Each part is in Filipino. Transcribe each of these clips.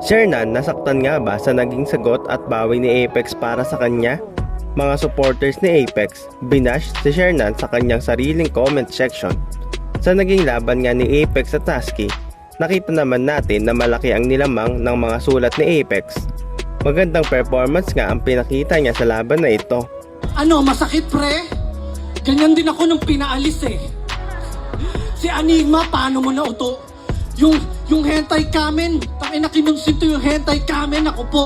Shernan, nasaktan nga ba sa naging sagot at bawi ni Apex para sa kanya? Mga supporters ni Apex, binash si Shernan sa kanyang sariling comment section. Sa naging laban nga ni Apex at Husky, nakita naman natin na malaki ang nilamang ng mga sulat ni Apex. Magandang performance nga ang pinakita niya sa laban na ito. Ano, masakit pre? Ganyan din ako nung pinaalis eh. Si Enigma, paano mo na uto? Yung hentai kamen, takin na kinonsinto yung hentai kamen, ako po.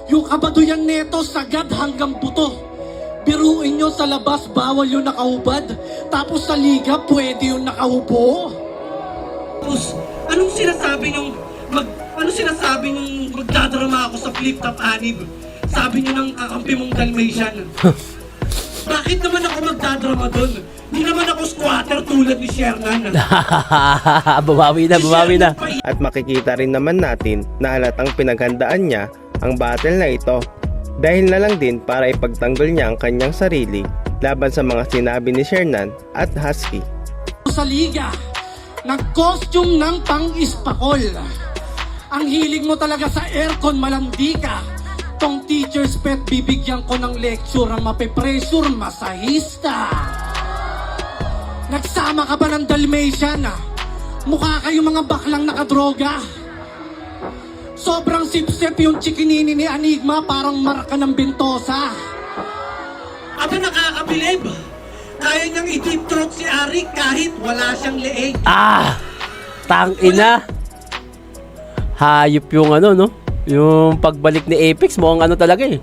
Yung kabaduyan neto, sagad hanggang buto. Biruin nyo sa labas, bawal yung nakahubad. Tapos sa liga, pwede yung nakahubo. Tapos, anong sinasabi nung magdadrama ako sa flip-top anib? Sabi nyo ng kakampi mong Dalmatian. Bakit naman ako magdadrama doon? Hindi naman ako squatter tulad ni Shernan. Bumawi na. At makikita rin naman natin na halatang pinaghandaan niya ang battle na ito. Dahil na lang din para ipagtanggol niya ang kanyang sarili laban sa mga sinabi ni Shernan at Husky. Sa liga, nag-costume ng pang-ispakol. Ang hilig mo talaga sa aircon, malandi ka. Tong teacher's pet, bibigyan ko ng lecture ang mape-pressure masahista. Nagsama ka ba ng Dalmatian? Mukha kayo mga baklang nakadroga. Sobrang sip-sip yung chikinini ni Enigma, parang marka ng Bentosa. Aba, nakakabilib. Kaya niyang i-deep throat si Arik kahit wala siyang leeg. Tangina. Hayop yung no? Yung pagbalik ni Apex mo ang talaga eh.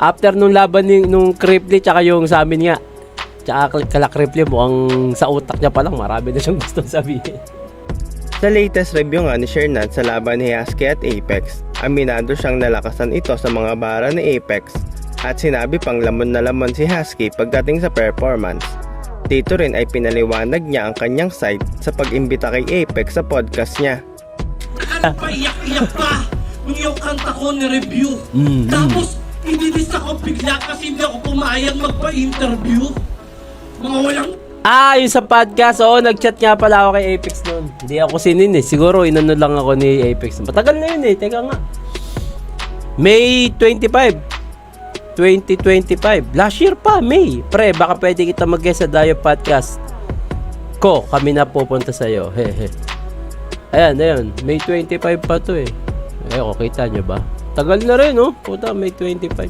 After nung laban nung Cripply tsaka yung sa amin nga. Tsaka kala Cripply mo ang sa utak niya pa lang marami na siyang gustong sabihin. Sa latest review nga ni Shernan sa laban ni Husky at Apex, aminado siyang nalakasan ito sa mga bara ni Apex at sinabi pang lamon na lamon si Husky pagdating sa performance. Dito rin ay pinaliwanag niya ang kanyang side sa pag-imbita kay Apex sa podcast niya. Nakapaiyak-iyak pa nung yung kanta ko ni-review. Tapos, ididis ako bigla kasi hindi ako pumayag magpa-interview. Mga walang... Yung sa podcast, nag-chat nga pala ako kay Apex noon. Hindi ako sinin eh. Siguro inano lang ako ni Apex. Matagal na yun eh. Teka nga. May 25. 2025. Last year pa, May. Pre, baka pwede kita mag-guest sa Dayo Podcast. Kami na pupunta sa'yo. Hehe. Ayan. May 25 pa to eh. Kita nyo ba? Tagal na rin, Puta, May 25.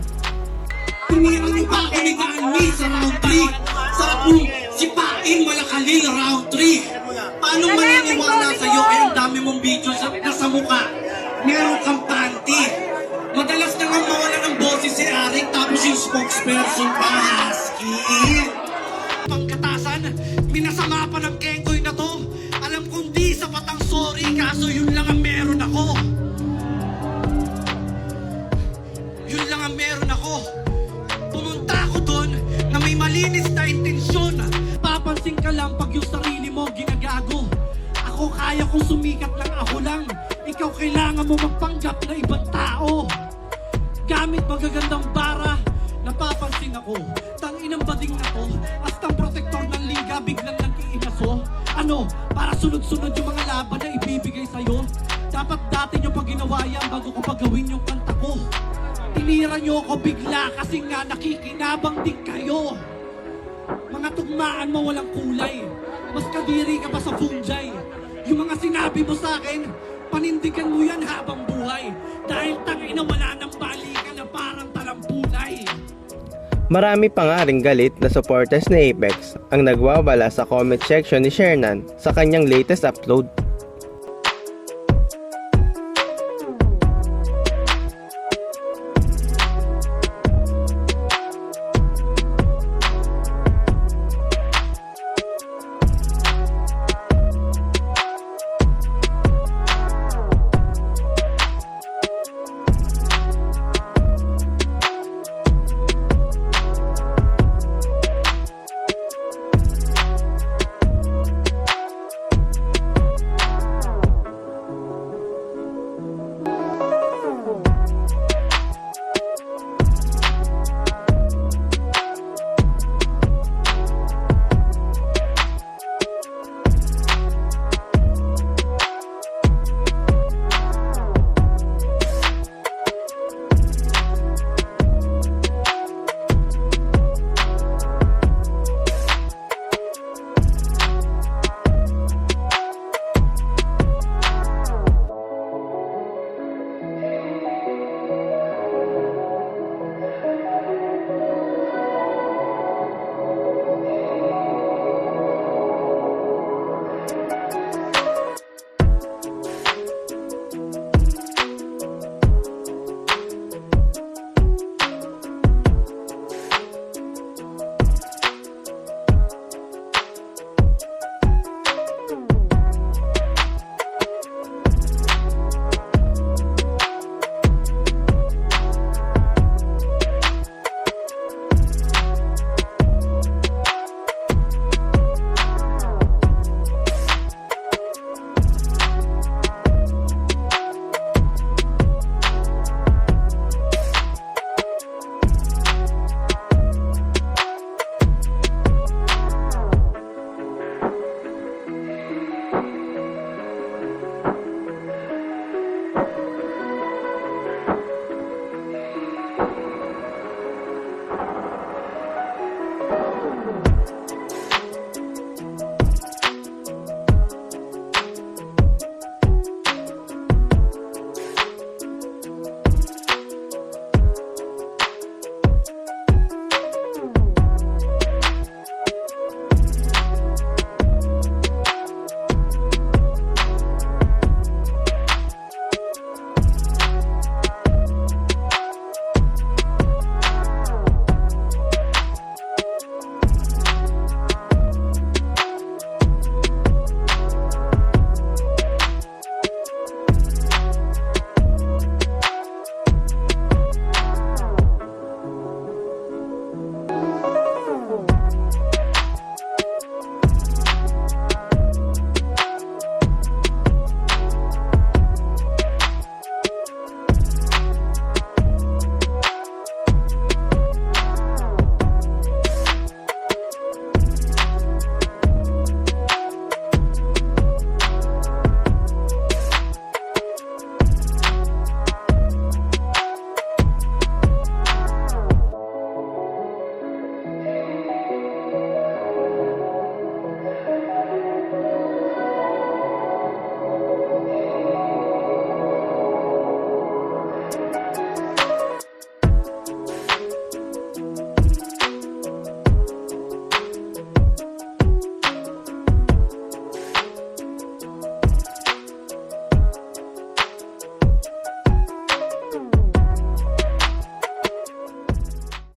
Tumira niyo pa ako ni Gani sa round 3. Sarap mong sipain malakali round 3. Paano maniniwala sa'yo ang dami mong video nasa mukha? Meron kang panty. Madalas na nga mawala ng boses si Arik tapos yung spokesperson pa, Husky. Pangkatasan, minasama pa ng Kenkoy na to. Alam kong di sapat ang sorry, kaso yun lang ang meron ako. Yun lang ang meron ako. Pumunta ako doon na may malinis na intensyon. Papansin ka lang pag yung sarili mo ginagago. Ako kaya kong sumikat lang ako lang. Ikaw kailangan mo magpanggap na ibang tao. Gamit magagandang bara, napapansin ako. Tanginang bading na to, astang protektor ng liga biglang nag-iinaso. Para sunod-sunod yung mga laban na ibibigay sa'yo. Dapat dati nyo pag ginawa yan bago ko pagawin yung kanta ko. Tinira nyo ako bigla kasi nga nakikinabang din kayo. Mga tugmaan mo walang kulay. Mas kadiri ka pa sa fungi. Yung mga sinabi mo sa akin, panindigan mo yan habang buhay. Dahil tangina wala nang balikan na parang talampunay. Marami pa nga ring galit na supporters ni Apex ang nagwawala sa comment section ni Shernan sa kanyang latest upload.